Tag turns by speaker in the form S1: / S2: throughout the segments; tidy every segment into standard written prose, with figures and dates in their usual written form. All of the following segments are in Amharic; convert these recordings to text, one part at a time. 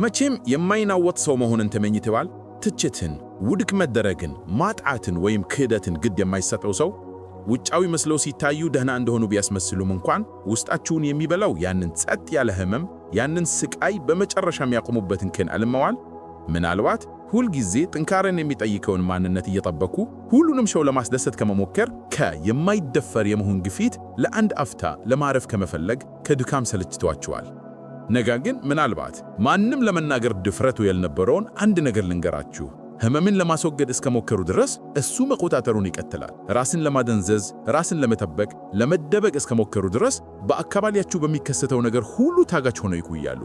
S1: መቼም የማይናወጥ ሰው መሆንን ተመኝተዋል? ትችትን፣ ውድቅ መደረግን፣ ማጣትን ወይም ክህደትን ግድ የማይሰጠው ሰው ውጫዊ መስለው ሲታዩ ደህና እንደሆኑ ቢያስመስሉም እንኳን ውስጣችሁን የሚበላው ያንን ጸጥ ያለ ህመም፣ ያንን ስቃይ በመጨረሻ የሚያቆሙበትን ቀን አለመዋል። ምናልባት ሁልጊዜ ጥንካሬን የሚጠይቀውን ማንነት እየጠበቁ ሁሉንም ሰው ለማስደሰት ከመሞከር የማይደፈር የመሆን ግፊት ለአንድ አፍታ ለማረፍ ከመፈለግ ከድካም ሰልችቷቸዋል። ነገር ግን ምናልባት ማንም ለመናገር ድፍረቱ ያልነበረውን አንድ ነገር ልንገራችሁ። ህመምን ለማስወገድ እስከሞከሩ ድረስ እሱ መቆጣጠሩን ይቀጥላል። ራስን ለማደንዘዝ፣ ራስን ለመጠበቅ፣ ለመደበቅ እስከሞከሩ ድረስ በአካባቢያችሁ በሚከሰተው ነገር ሁሉ ታጋች ሆነው ይቆያሉ።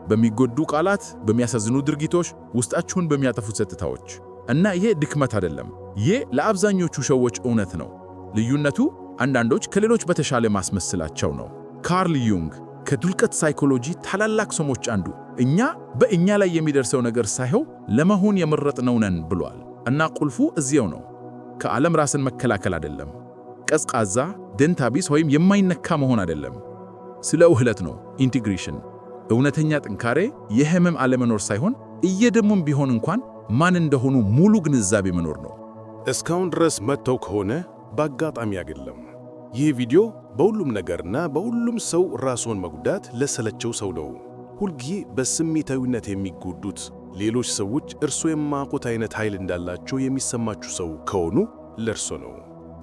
S1: በሚጎዱ ቃላት፣ በሚያሳዝኑ ድርጊቶች፣ ውስጣችሁን በሚያጠፉ ጸጥታዎች። እና ይሄ ድክመት አይደለም። ይሄ ለአብዛኞቹ ሰዎች እውነት ነው። ልዩነቱ አንዳንዶች ከሌሎች በተሻለ ማስመሰላቸው ነው። ካርል ዩንግ ከጥልቀት ሳይኮሎጂ ታላላቅ ሰዎች አንዱ እኛ በእኛ ላይ የሚደርሰው ነገር ሳይሆን ለመሆን የመረጥነው ነን ብሏል። እና ቁልፉ እዚያው ነው። ከዓለም ራስን መከላከል አይደለም። ቀዝቃዛ፣ ደንታቢስ ወይም የማይነካ መሆን አይደለም። ስለ ውህለት ነው። ኢንቲግሬሽን። እውነተኛ ጥንካሬ የህመም አለመኖር ሳይሆን እየደሙም ቢሆን እንኳን ማን እንደሆኑ ሙሉ ግንዛቤ መኖር ነው።
S2: እስካሁን ድረስ መጥተው ከሆነ በአጋጣሚ አይደለም። ይህ ቪዲዮ በሁሉም ነገርና በሁሉም ሰው ራስዎን መጉዳት ለሰለቸው ሰው ነው። ሁልጊዜ በስሜታዊነት የሚጎዱት ሌሎች ሰዎች እርሶ የማያውቁት አይነት ኃይል እንዳላቸው የሚሰማችሁ ሰው ከሆኑ ለእርሶ ነው።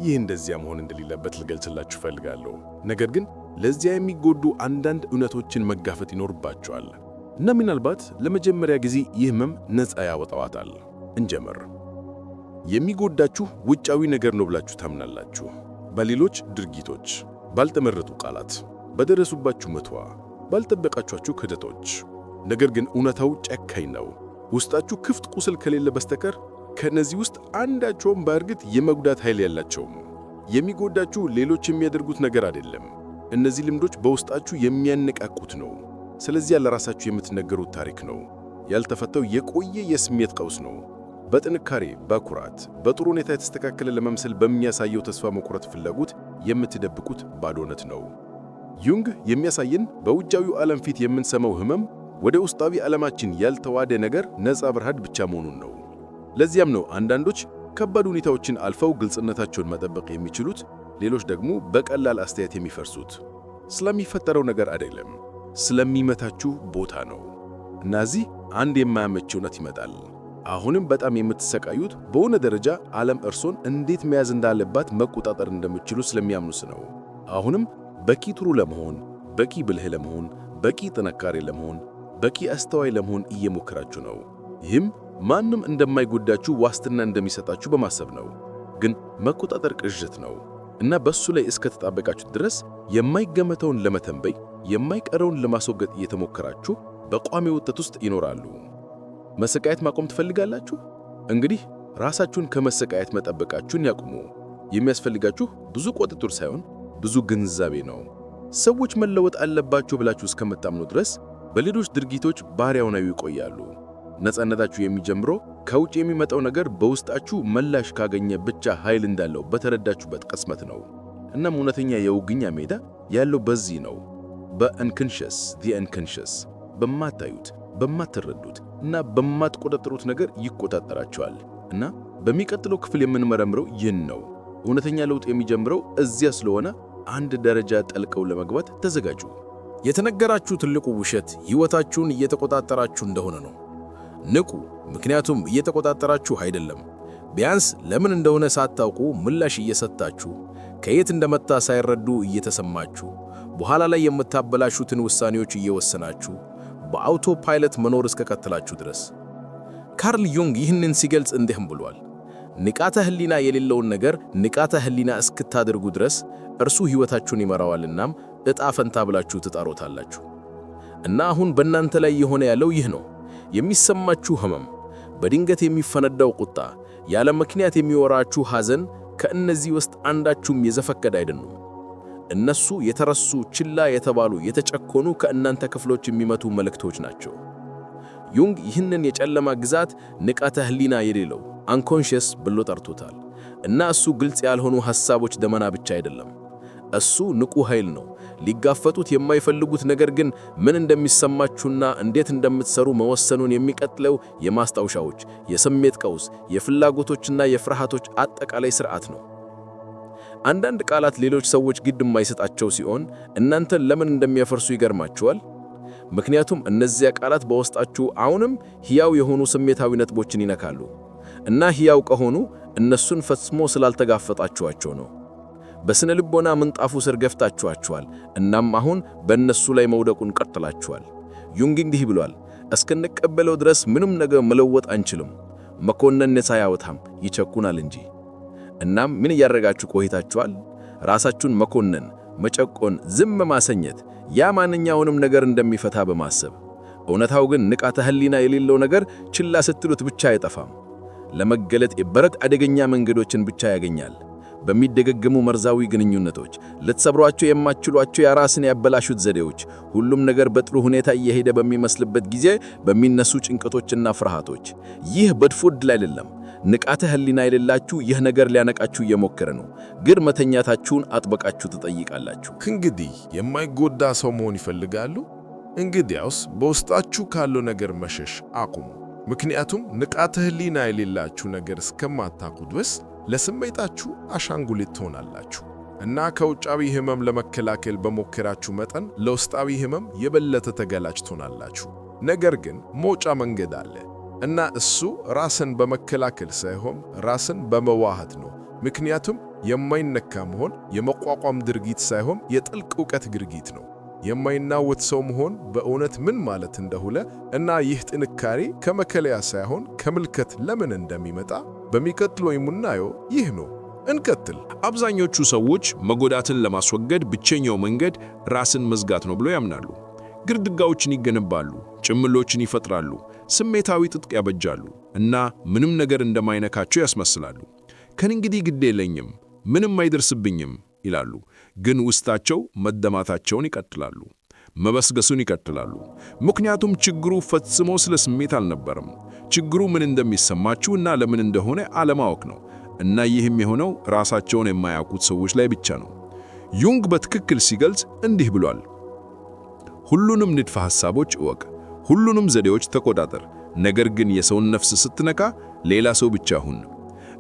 S2: ይህ እንደዚያ መሆን እንደሌለበት ልገልጽላችሁ እፈልጋለሁ። ነገር ግን ለዚያ የሚጎዱ አንዳንድ እውነቶችን መጋፈጥ ይኖርባቸዋል እና ምናልባት ለመጀመሪያ ጊዜ ይህ ህመም ነፃ ያወጣዋታል። እንጀምር። የሚጎዳችሁ ውጫዊ ነገር ነው ብላችሁ ታምናላችሁ። በሌሎች ድርጊቶች፣ ባልተመረጡ ቃላት፣ በደረሱባችሁ መተዋ፣ ባልጠበቃችኋቸው ክህደቶች። ነገር ግን እውነታው ጨካኝ ነው። ውስጣችሁ ክፍት ቁስል ከሌለ በስተቀር ከነዚህ ውስጥ አንዳቸውም በእርግጥ የመጉዳት ኃይል ያላቸውም። የሚጎዳችሁ ሌሎች የሚያደርጉት ነገር አይደለም። እነዚህ ልምዶች በውስጣችሁ የሚያነቃቁት ነው። ስለዚህ ለራሳችሁ የምትነገሩት ታሪክ ነው። ያልተፈታው የቆየ የስሜት ቀውስ ነው። በጥንካሬ፣ በኩራት፣ በጥሩ ሁኔታ የተስተካከለ ለመምሰል በሚያሳየው ተስፋ መቁረጥ ፍላጎት የምትደብቁት ባዶነት ነው። ዩንግ የሚያሳየን በውጫዊው ዓለም ፊት የምንሰማው ህመም ወደ ውስጣዊ ዓለማችን ያልተዋደ ነገር ነፃ ብርሃን ብቻ መሆኑን ነው። ለዚያም ነው አንዳንዶች ከባድ ሁኔታዎችን አልፈው ግልጽነታቸውን መጠበቅ የሚችሉት፣ ሌሎች ደግሞ በቀላል አስተያየት የሚፈርሱት። ስለሚፈጠረው ነገር አይደለም፣ ስለሚመታችሁ ቦታ ነው። እና እዚህ አንድ የማያመች እውነት ይመጣል። አሁንም በጣም የምትሰቃዩት በሆነ ደረጃ ዓለም እርሶን እንዴት መያዝ እንዳለባት መቆጣጠር እንደምትችሉ ስለሚያምኑስ ነው። አሁንም በቂ ጥሩ ለመሆን፣ በቂ ብልህ ለመሆን፣ በቂ ጥንካሬ ለመሆን፣ በቂ አስተዋይ ለመሆን እየሞከራችሁ ነው። ይህም ማንም እንደማይጎዳችሁ ዋስትና እንደሚሰጣችሁ በማሰብ ነው። ግን መቆጣጠር ቅዠት ነው እና በሱ ላይ እስከተጣበቃችሁ ድረስ የማይገመተውን ለመተንበይ፣ የማይቀረውን ለማስወገድ እየተሞከራችሁ በቋሚ ውጥረት ውስጥ ይኖራሉ። መሰቃየት ማቆም ትፈልጋላችሁ? እንግዲህ ራሳችሁን ከመሰቃየት መጠበቃችሁን ያቁሙ። የሚያስፈልጋችሁ ብዙ ቁጥጥር ሳይሆን ብዙ ግንዛቤ ነው። ሰዎች መለወጥ አለባቸው ብላችሁ እስከምታምኑ ድረስ በሌሎች ድርጊቶች ባሪያ ሆነው ይቆያሉ። ነፃነታችሁ የሚጀምረው ከውጭ የሚመጣው ነገር በውስጣችሁ ምላሽ ካገኘ ብቻ ኃይል እንዳለው በተረዳችሁበት ቅጽበት ነው። እናም እውነተኛ የውግኛ ሜዳ ያለው በዚህ ነው፣ በአንኮንሽስ አንኮንሽስ። በማታዩት፣ በማትረዱት እና በማትቆጣጠሩት ነገር ይቆጣጠራቸዋል። እና በሚቀጥለው ክፍል የምንመረምረው ይህን ነው። እውነተኛ ለውጥ የሚጀምረው እዚያ ስለሆነ አንድ ደረጃ ጠልቀው ለመግባት ተዘጋጁ።
S3: የተነገራችሁ ትልቁ ውሸት ሕይወታችሁን እየተቆጣጠራችሁ እንደሆነ ነው። ንቁ፣ ምክንያቱም እየተቆጣጠራችሁ አይደለም። ቢያንስ ለምን እንደሆነ ሳታውቁ ምላሽ እየሰጣችሁ፣ ከየት እንደመጣ ሳይረዱ እየተሰማችሁ፣ በኋላ ላይ የምታበላሹትን ውሳኔዎች እየወሰናችሁ በአውቶ ፓይለት መኖር እስከቀጠላችሁ ድረስ። ካርል ዩንግ ይህንን ሲገልጽ እንዲህም ብሏል። ንቃተ ህሊና የሌለውን ነገር ንቃተ ህሊና እስክታደርጉ ድረስ እርሱ ሕይወታችሁን ይመራዋልናም ዕጣ ፈንታ ብላችሁ ትጣሮታላችሁ። እና አሁን በእናንተ ላይ የሆነ ያለው ይህ ነው። የሚሰማችሁ ህመም፣ በድንገት የሚፈነዳው ቁጣ፣ ያለ ምክንያት የሚወራችሁ ሐዘን፣ ከእነዚህ ውስጥ አንዳችሁም የዘፈቀደ አይደሉም። እነሱ የተረሱ፣ ችላ የተባሉ፣ የተጨኮኑ ከእናንተ ክፍሎች የሚመቱ መልእክቶች ናቸው። ዩንግ ይህንን የጨለማ ግዛት ንቃተ ህሊና የሌለው አንኮንሽስ ብሎ ጠርቶታል። እና እሱ ግልጽ ያልሆኑ ሐሳቦች ደመና ብቻ አይደለም፣ እሱ ንቁ ኃይል ነው። ሊጋፈጡት የማይፈልጉት ነገር ግን ምን እንደሚሰማችሁና እንዴት እንደምትሰሩ መወሰኑን የሚቀጥለው የማስታወሻዎች፣ የስሜት ቀውስ፣ የፍላጎቶችና የፍርሃቶች አጠቃላይ ሥርዓት ነው። አንዳንድ ቃላት ሌሎች ሰዎች ግድ የማይሰጣቸው ሲሆን እናንተን ለምን እንደሚያፈርሱ ይገርማችኋል። ምክንያቱም እነዚያ ቃላት በውስጣችሁ አሁንም ሕያው የሆኑ ስሜታዊ ነጥቦችን ይነካሉ እና ሕያው ከሆኑ እነሱን ፈጽሞ ስላልተጋፈጣችኋቸው ነው። በስነ ልቦና ምንጣፉ ስር ገፍታችኋቸዋል፣ እናም አሁን በእነሱ ላይ መውደቁን ቀጥላችኋል። ዩንግ እንዲህ ብሏል፣ እስክንቀበለው ድረስ ምንም ነገር መለወጥ አንችልም። መኮነን ነፃ ያወጣም ይቸኩናል እንጂ። እናም ምን እያደረጋችሁ ቆይታችኋል? ራሳችሁን መኮነን፣ መጨቆን፣ ዝም ማሰኘት፣ ያ ማንኛውንም ነገር እንደሚፈታ በማሰብ። እውነታው ግን ንቃተ ህሊና የሌለው ነገር ችላ ስትሉት ብቻ አይጠፋም። ለመገለጥ የበረት አደገኛ መንገዶችን ብቻ ያገኛል። በሚደገገሙ መርዛዊ ግንኙነቶች፣ ልትሰብሯቸው የማትችሏቸው የራስን ያበላሹት ዘዴዎች፣ ሁሉም ነገር በጥሩ ሁኔታ እየሄደ በሚመስልበት ጊዜ በሚነሱ ጭንቀቶችና ፍርሃቶች። ይህ በድፎ ዕድል አይደለም። ንቃተ ህሊና የሌላችሁ ይህ ነገር ሊያነቃችሁ እየሞከረ ነው፣ ግን መተኛታችሁን አጥበቃችሁ ትጠይቃላችሁ።
S4: እንግዲህ የማይጎዳ ሰው መሆን ይፈልጋሉ? እንግዲያውስ በውስጣችሁ ካለው ነገር መሸሽ አቁሙ። ምክንያቱም ንቃተ ህሊና የሌላችሁ ነገር እስከማታውቁ ድረስ ለስሜታችሁ አሻንጉሊት ትሆናላችሁ እና ከውጫዊ ህመም ለመከላከል በሞከራችሁ መጠን ለውስጣዊ ህመም የበለጠ ተጋላጭ ትሆናላችሁ። ነገር ግን መውጫ መንገድ አለ እና እሱ ራስን በመከላከል ሳይሆን ራስን በመዋሃድ ነው። ምክንያቱም የማይነካ መሆን የመቋቋም ድርጊት ሳይሆን የጥልቅ ዕውቀት ድርጊት ነው። የማይናወጥ ሰው መሆን በእውነት ምን ማለት እንደሆነ እና ይህ ጥንካሬ ከመከለያ ሳይሆን ከምልከት ለምን እንደሚመጣ በሚቀጥለው የምናየው ይህ ነው። እንቀጥል።
S1: አብዛኞቹ ሰዎች መጎዳትን ለማስወገድ ብቸኛው መንገድ ራስን መዝጋት ነው ብሎ ያምናሉ። ግድግዳዎችን ይገነባሉ፣ ጭምሎችን ይፈጥራሉ፣ ስሜታዊ ትጥቅ ያበጃሉ እና ምንም ነገር እንደማይነካቸው ያስመስላሉ። ከእንግዲህ ግድ የለኝም፣ ምንም አይደርስብኝም ይላሉ። ግን ውስጣቸው መደማታቸውን ይቀጥላሉ፣ መበስገሱን ይቀጥላሉ። ምክንያቱም ችግሩ ፈጽሞ ስለ ስሜት አልነበረም። ችግሩ ምን እንደሚሰማችሁ እና ለምን እንደሆነ አለማወቅ ነው። እና ይህም የሆነው ራሳቸውን የማያውቁት ሰዎች ላይ ብቻ ነው። ዩንግ በትክክል ሲገልጽ እንዲህ ብሏል፣ ሁሉንም ንድፈ ሐሳቦች እወቅ፣ ሁሉንም ዘዴዎች ተቆጣጠር፣ ነገር ግን የሰውን ነፍስ ስትነካ ሌላ ሰው ብቻ ሁን።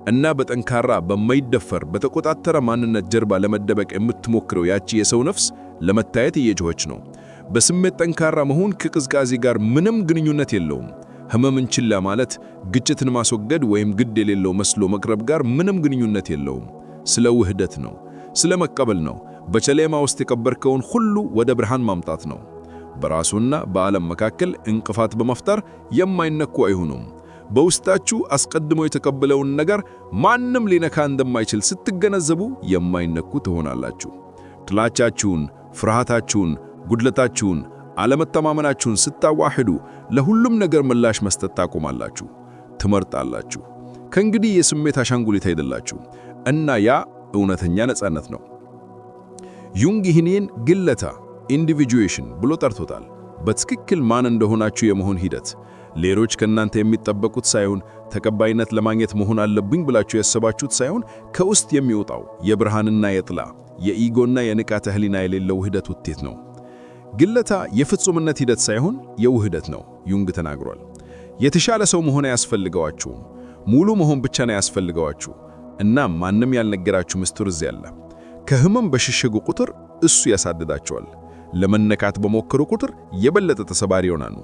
S1: እና በጠንካራ በማይደፈር በተቆጣጠረ ማንነት ጀርባ ለመደበቅ የምትሞክረው ያቺ የሰው ነፍስ ለመታየት እየጮኸች ነው። በስሜት ጠንካራ መሆን ከቅዝቃዜ ጋር ምንም ግንኙነት የለውም። ህመምን ችላ ማለት ግጭትን ማስወገድ ወይም ግድ የሌለው መስሎ መቅረብ ጋር ምንም ግንኙነት የለውም። ስለ ውህደት ነው፣ ስለ መቀበል ነው። በጨለማ ውስጥ የቀበርከውን ሁሉ ወደ ብርሃን ማምጣት ነው። በራሱና በዓለም መካከል እንቅፋት በመፍጠር የማይነኩ አይሁኑም። በውስጣችሁ አስቀድሞ የተቀበለውን ነገር ማንም ሊነካ እንደማይችል ስትገነዘቡ የማይነኩ ትሆናላችሁ። ጥላቻችሁን፣ ፍርሃታችሁን፣ ጉድለታችሁን፣ አለመተማመናችሁን ስታዋህዱ ለሁሉም ነገር ምላሽ መስጠት ታቆማላችሁ፣ ትመርጣላችሁ። ከእንግዲህ የስሜት አሻንጉሊት አይደላችሁ እና ያ እውነተኛ ነፃነት ነው። ዩንግ ይህንን ግለታ ኢንዲቪጁዌሽን ብሎ ጠርቶታል። በትክክል ማን እንደሆናችሁ የመሆን ሂደት ሌሎች ከእናንተ የሚጠበቁት ሳይሆን ተቀባይነት ለማግኘት መሆን አለብኝ ብላችሁ ያሰባችሁት ሳይሆን ከውስጥ የሚወጣው የብርሃንና የጥላ የኢጎና የንቃተ ህሊና የሌለው ውህደት ውጤት ነው። ግለታ የፍጹምነት ሂደት ሳይሆን የውህደት ነው። ዩንግ ተናግሯል። የተሻለ ሰው መሆን አያስፈልገዋችሁም፣ ሙሉ መሆን ብቻ ነው ያስፈልገዋችሁ። እና ማንም ያልነገራችሁ ምስጢር እዚህ አለ። ከህመም በሸሸጉ ቁጥር እሱ ያሳድዳቸዋል። ለመነካት በሞከሩ ቁጥር የበለጠ ተሰባሪ ይሆናሉ።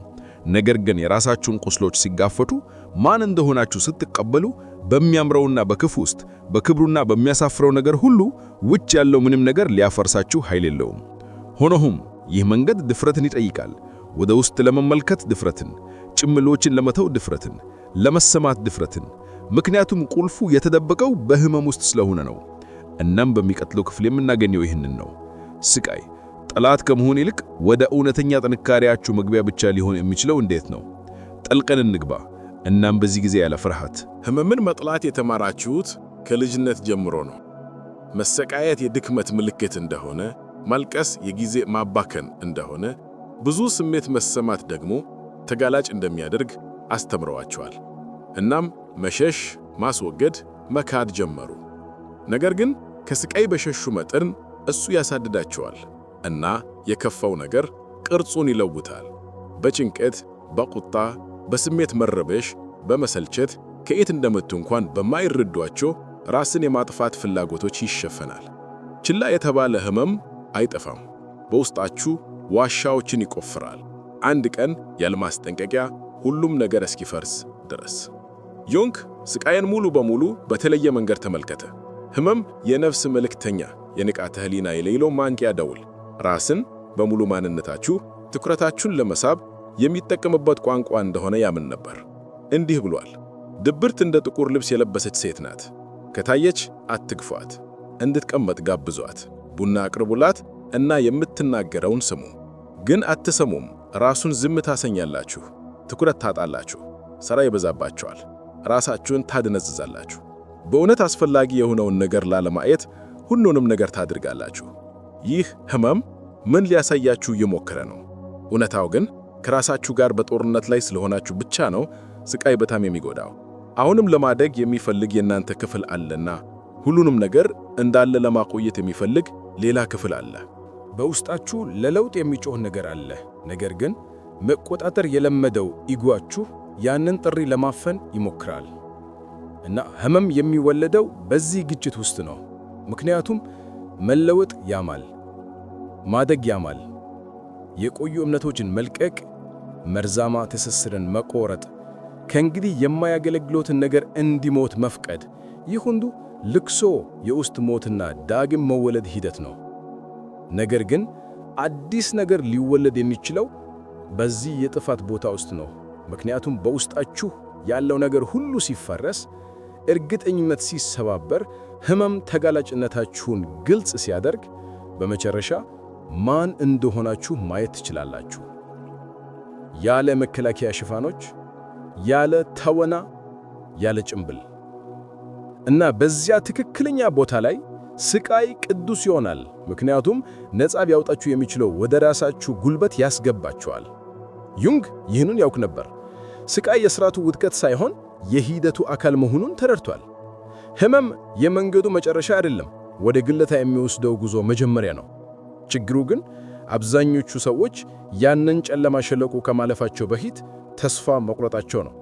S1: ነገር ግን የራሳችሁን ቁስሎች ሲጋፈቱ ማን እንደሆናችሁ ስትቀበሉ በሚያምረውና በክፉ ውስጥ በክብሩና በሚያሳፍረው ነገር ሁሉ ውጭ ያለው ምንም ነገር ሊያፈርሳችሁ ኃይል የለውም። ሆኖም ይህ መንገድ ድፍረትን ይጠይቃል። ወደ ውስጥ ለመመልከት ድፍረትን፣ ጭምሎችን ለመተው ድፍረትን፣ ለመሰማት ድፍረትን። ምክንያቱም ቁልፉ የተደበቀው በህመም ውስጥ ስለሆነ ነው። እናም በሚቀጥለው ክፍል የምናገኘው ይህንን ነው። ስቃይ ጠላት ከመሆን ይልቅ ወደ እውነተኛ ጥንካሬያችሁ መግቢያ ብቻ ሊሆን የሚችለው እንዴት ነው? ጠልቀን እንግባ። እናም በዚህ ጊዜ ያለ ፍርሃት
S3: ህመምን መጥላት የተማራችሁት ከልጅነት ጀምሮ ነው። መሰቃየት የድክመት ምልክት እንደሆነ፣ ማልቀስ የጊዜ ማባከን እንደሆነ፣ ብዙ ስሜት መሰማት ደግሞ ተጋላጭ እንደሚያደርግ አስተምረዋቸዋል። እናም መሸሽ፣ ማስወገድ፣ መካድ ጀመሩ። ነገር ግን ከስቃይ በሸሹ መጠን እሱ ያሳድዳቸዋል እና የከፋው ነገር ቅርጹን ይለውጣል። በጭንቀት፣ በቁጣ፣ በስሜት መረበሽ፣ በመሰልቸት ከየት እንደመጡ እንኳን በማይረዷቸው ራስን የማጥፋት ፍላጎቶች ይሸፈናል። ችላ የተባለ ህመም አይጠፋም፣ በውስጣችሁ ዋሻዎችን ይቆፍራል። አንድ ቀን ያለ ማስጠንቀቂያ ሁሉም ነገር እስኪፈርስ ድረስ። ዩንግ ስቃይን ሙሉ በሙሉ በተለየ መንገድ ተመልከተ። ህመም የነፍስ መልእክተኛ፣ የንቃተ ህሊና የሌለው ማንቂያ ደውል፣ ራስን በሙሉ ማንነታችሁ ትኩረታችሁን ለመሳብ የሚጠቀምበት ቋንቋ እንደሆነ ያምን ነበር። እንዲህ ብሏል፣ ድብርት እንደ ጥቁር ልብስ የለበሰች ሴት ናት። ከታየች አትግፏት፣ እንድትቀመጥ ጋብዟት፣ ቡና አቅርቡላት እና የምትናገረውን ስሙ። ግን አትሰሙም። ራሱን ዝም ታሰኛላችሁ፣ ትኩረት ታጣላችሁ፣ ሥራ ይበዛባችኋል፣ ራሳችሁን ታደነዝዛላችሁ። በእውነት አስፈላጊ የሆነውን ነገር ላለማየት ሁሉንም ነገር ታድርጋላችሁ። ይህ ህመም ምን ሊያሳያችሁ እየሞከረ ነው? እውነታው ግን ከራሳችሁ ጋር በጦርነት ላይ ስለሆናችሁ ብቻ ነው ስቃይ በጣም የሚጎዳው። አሁንም ለማደግ የሚፈልግ የእናንተ ክፍል አለና ሁሉንም ነገር እንዳለ ለማቆየት የሚፈልግ ሌላ ክፍል አለ።
S5: በውስጣችሁ ለለውጥ የሚጮህ ነገር አለ። ነገር ግን መቆጣጠር የለመደው ኢጓችሁ ያንን ጥሪ ለማፈን ይሞክራል። እና ህመም የሚወለደው በዚህ ግጭት ውስጥ ነው። ምክንያቱም መለወጥ ያማል፣ ማደግ ያማል። የቆዩ እምነቶችን መልቀቅ፣ መርዛማ ትስስርን መቆረጥ፣ ከእንግዲህ የማያገለግሎትን ነገር እንዲሞት መፍቀድ፣ ይህ ሁሉ ልቅሶ፣ የውስጥ ሞትና ዳግም መወለድ ሂደት ነው። ነገር ግን አዲስ ነገር ሊወለድ የሚችለው በዚህ የጥፋት ቦታ ውስጥ ነው። ምክንያቱም በውስጣችሁ ያለው ነገር ሁሉ ሲፈረስ፣ እርግጠኝነት ሲሰባበር፣ ህመም ተጋላጭነታችሁን ግልጽ ሲያደርግ፣ በመጨረሻ ማን እንደሆናችሁ ማየት ትችላላችሁ። ያለ መከላከያ ሽፋኖች፣ ያለ ተወና፣ ያለ ጭምብል። እና በዚያ ትክክለኛ ቦታ ላይ ስቃይ ቅዱስ ይሆናል። ምክንያቱም ነፃ ቢያወጣችሁ የሚችለው ወደ ራሳችሁ ጉልበት ያስገባችኋል። ዩንግ ይህንን ያውቅ ነበር። ስቃይ የሥርዓቱ ውድቀት ሳይሆን የሂደቱ አካል መሆኑን ተረድቷል። ህመም የመንገዱ መጨረሻ አይደለም፣ ወደ ግለታ የሚወስደው ጉዞ መጀመሪያ ነው። ችግሩ ግን አብዛኞቹ ሰዎች ያንን ጨለማ ሸለቆ ከማለፋቸው በፊት ተስፋ መቁረጣቸው ነው።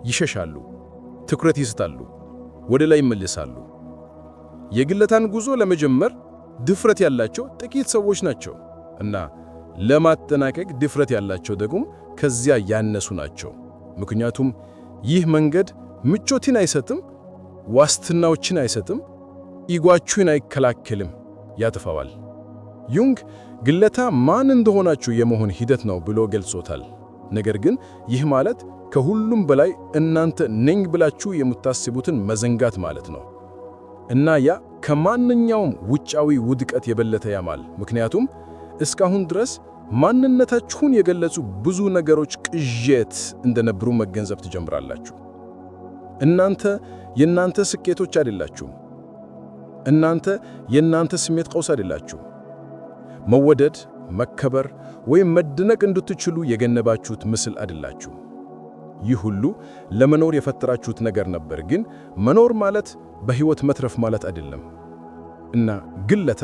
S5: ይሸሻሉ፣ ትኩረት ይስታሉ፣ ወደ ላይ ይመለሳሉ። የግለታን ጉዞ ለመጀመር ድፍረት ያላቸው ጥቂት ሰዎች ናቸው እና ለማጠናቀቅ ድፍረት ያላቸው ደግሞ ከዚያ ያነሱ ናቸው። ምክንያቱም ይህ መንገድ ምቾትን አይሰጥም፣ ዋስትናዎችን አይሰጥም፣ ኢጓችሁን አይከላከልም፣ ያጥፋዋል። ዩንግ ግለታ ማን እንደሆናችሁ የመሆን ሂደት ነው ብሎ ገልጾታል። ነገር ግን ይህ ማለት ከሁሉም በላይ እናንተ ነኝ ብላችሁ የምታስቡትን መዘንጋት ማለት ነው። እና ያ ከማንኛውም ውጫዊ ውድቀት የበለጠ ያማል። ምክንያቱም እስካሁን ድረስ ማንነታችሁን የገለጹ ብዙ ነገሮች ቅዠት እንደነበሩ መገንዘብ ትጀምራላችሁ። እናንተ የእናንተ ስኬቶች አይደላችሁም። እናንተ የእናንተ ስሜት ቀውስ አይደላችሁም። መወደድ፣ መከበር ወይም መደነቅ እንድትችሉ የገነባችሁት ምስል አይደላችሁም። ይህ ሁሉ ለመኖር የፈጠራችሁት ነገር ነበር። ግን መኖር ማለት በሕይወት መትረፍ ማለት አይደለም። እና ግለታ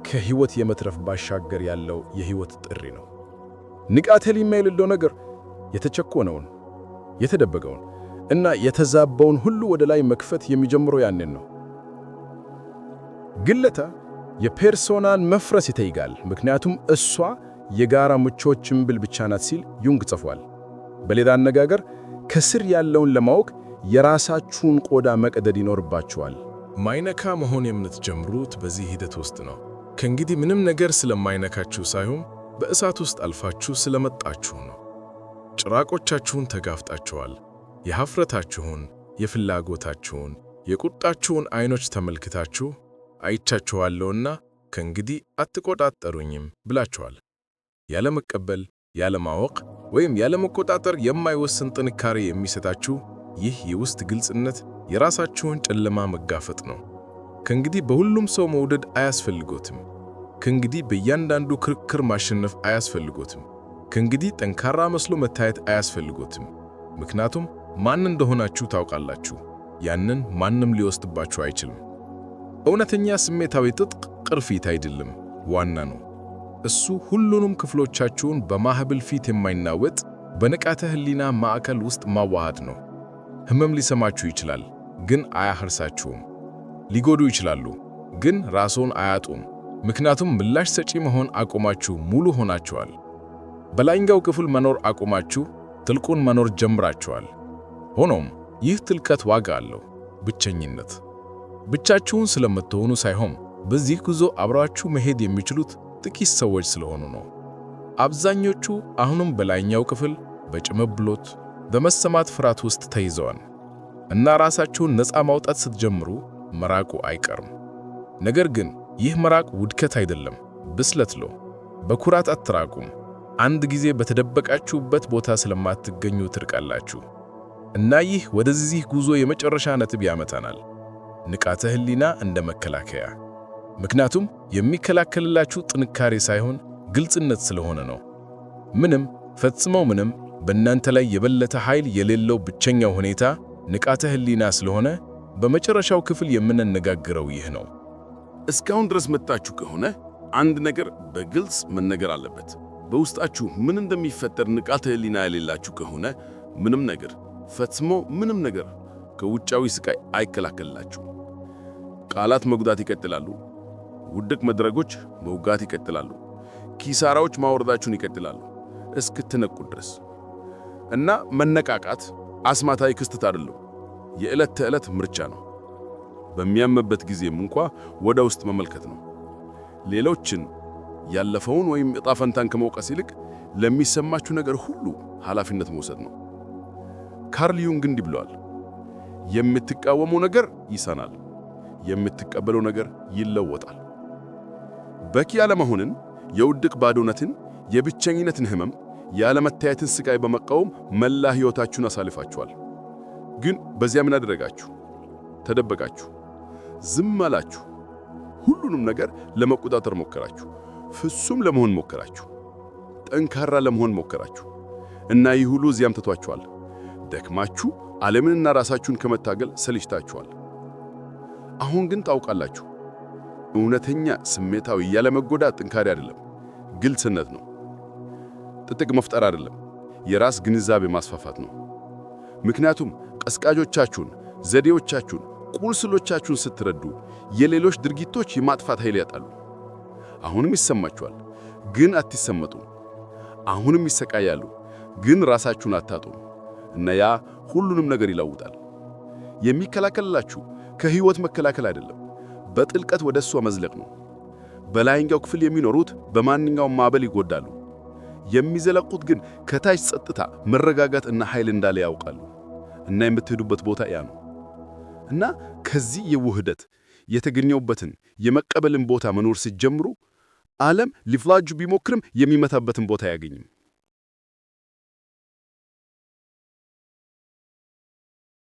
S5: ከሕይወት የመትረፍ ባሻገር ያለው የሕይወት ጥሪ ነው። ንቃተ ህሊና የሌለው ነገር የተቸኮነውን፣ የተደበቀውን እና የተዛባውን ሁሉ ወደ ላይ መክፈት የሚጀምረው ያንን ነው። ግለታ የፐርሶናል መፍረስ ይጠይቃል፣ ምክንያቱም እሷ የጋራ ምቾት ጭንብል ብቻ ናት ሲል ዩንግ ጽፏል። በሌላ አነጋገር ከስር ያለውን ለማወቅ የራሳችሁን ቆዳ መቅደድ ይኖርባችኋል።
S4: ማይነካ መሆን የምትጀምሩት በዚህ ሂደት ውስጥ ነው። ከእንግዲህ ምንም ነገር ስለማይነካችሁ ሳይሆን በእሳት ውስጥ አልፋችሁ ስለመጣችሁ ነው። ጭራቆቻችሁን ተጋፍጣችኋል። የኀፍረታችሁን፣ የፍላጎታችሁን፣ የቁጣችሁን አይኖች ተመልክታችሁ አይቻችኋለሁና ከእንግዲህ አትቆጣጠሩኝም ብላችኋል። ያለመቀበል፣ ያለማወቅ ወይም ያለመቆጣጠር የማይወስን ጥንካሬ የሚሰጣችሁ ይህ የውስጥ ግልጽነት የራሳችሁን ጨለማ መጋፈጥ ነው። ከእንግዲህ በሁሉም ሰው መውደድ አያስፈልጎትም። ከእንግዲህ በእያንዳንዱ ክርክር ማሸነፍ አያስፈልጎትም። ከእንግዲህ ጠንካራ መስሎ መታየት አያስፈልጎትም። ምክንያቱም ማን እንደሆናችሁ ታውቃላችሁ። ያንን ማንም ሊወስድባችሁ አይችልም።
S3: እውነተኛ ስሜታዊ ትጥቅ ቅርፊት አይደለም፣ ዋና ነው። እሱ ሁሉንም ክፍሎቻችሁን በማህበል ፊት የማይናወጥ በንቃተ ህሊና ማዕከል ውስጥ ማዋሃድ ነው። ህመም ሊሰማችሁ ይችላል፣ ግን አያህርሳችሁም። ሊጎዱ ይችላሉ፣ ግን ራስዎን አያጡም። ምክንያቱም ምላሽ ሰጪ መሆን አቁማችሁ ሙሉ ሆናችኋል። በላይኛው ክፍል መኖር አቁማችሁ ጥልቁን መኖር ጀምራችኋል። ሆኖም ይህ ጥልቀት ዋጋ አለው። ብቸኝነት ብቻችሁን ስለምትሆኑ ሳይሆን በዚህ ጉዞ አብረዋችሁ መሄድ የሚችሉት ጥቂት ሰዎች ስለሆኑ ነው። አብዛኞቹ አሁንም በላይኛው ክፍል በጭምብሎት በመሰማት ፍርሃት ውስጥ ተይዘዋል እና ራሳችሁን ነፃ ማውጣት ስትጀምሩ መራቁ አይቀርም። ነገር ግን ይህ መራቅ ውድቀት አይደለም፣ ብስለት ነው። በኩራት አትራቁም። አንድ ጊዜ በተደበቃችሁበት ቦታ ስለማትገኙ ትርቃላችሁ። እና ይህ ወደዚህ ጉዞ የመጨረሻ ነጥብ ያመጣናል፣ ንቃተ ህሊና እንደ መከላከያ። ምክንያቱም የሚከላከልላችሁ ጥንካሬ ሳይሆን ግልጽነት ስለሆነ ነው። ምንም ፈጽመው ምንም በእናንተ ላይ የበለጠ ኃይል የሌለው ብቸኛው ሁኔታ ንቃተ ህሊና ስለሆነ በመጨረሻው ክፍል የምንነጋገረው ይህ ነው።
S2: እስካሁን ድረስ መጣችሁ ከሆነ አንድ ነገር በግልጽ መነገር አለበት። በውስጣችሁ ምን እንደሚፈጠር ንቃተ ህሊና የሌላችሁ ከሆነ ምንም ነገር ፈጽሞ ምንም ነገር ከውጫዊ ስቃይ አይከላከልላችሁም። ቃላት መጉዳት ይቀጥላሉ። ውድቅ መድረጎች መውጋት ይቀጥላሉ። ኪሳራዎች ማውረዳችሁን ይቀጥላሉ እስክትነቁ ድረስ። እና መነቃቃት አስማታዊ ክስተት አይደለም፣ የዕለት ተዕለት ምርጫ ነው። በሚያምበት ጊዜም እንኳ ወደ ውስጥ መመልከት ነው። ሌሎችን ያለፈውን ወይም ዕጣ ፈንታን ከመውቀስ ይልቅ ለሚሰማችሁ ነገር ሁሉ ኃላፊነት መውሰድ ነው። ካርል ዩንግ እንዲህ ብለዋል፣ የምትቃወመው ነገር ይሰናል፣ የምትቀበለው ነገር ይለወጣል። በቂ ያለመሆንን፣ የውድቅ ባዶነትን፣ የብቸኝነትን ህመም፣ ያለመታየትን ስቃይ በመቃወም መላ ሕይወታችሁን አሳልፋችኋል። ግን በዚያ ምን አደረጋችሁ? ተደበቃችሁ፣ ዝም አላችሁ። ሁሉንም ነገር ለመቆጣጠር ሞከራችሁ። ፍጹም ለመሆን ሞከራችሁ። ጠንካራ ለመሆን ሞከራችሁ። እና ይህ ሁሉ እዚያም ተቷችኋል። ደክማችሁ ዓለምንና ራሳችሁን ከመታገል ሰልችታችኋል። አሁን ግን ታውቃላችሁ፣ እውነተኛ ስሜታዊ ያለመጎዳት ጥንካሬ አይደለም፣ ግልጽነት ነው። ጥጥቅ መፍጠር አይደለም፣ የራስ ግንዛቤ ማስፋፋት ነው። ምክንያቱም ቀስቃጆቻችሁን፣ ዘዴዎቻችሁን፣ ቁልስሎቻችሁን ስትረዱ የሌሎች ድርጊቶች የማጥፋት ኃይል ያጣሉ። አሁንም ይሰማችኋል፣ ግን አትሰመጡም። አሁንም ይሰቃያሉ፣ ግን ራሳችሁን አታጡም። እና ያ ሁሉንም ነገር ይለውጣል። የሚከላከልላችሁ ከህይወት መከላከል አይደለም፣ በጥልቀት ወደ እሷ መዝለቅ ነው። በላይኛው ክፍል የሚኖሩት በማንኛውም ማዕበል ይጎዳሉ። የሚዘለቁት ግን ከታች ጸጥታ፣ መረጋጋት እና ኃይል እንዳለ ያውቃሉ። እና የምትሄዱበት ቦታ ያ ነው። እና ከዚህ የውህደት የተገኘውበትን የመቀበልን ቦታ መኖር ሲጀምሩ ዓለም ሊፍላጁ ቢሞክርም የሚመታበትን ቦታ አያገኝም።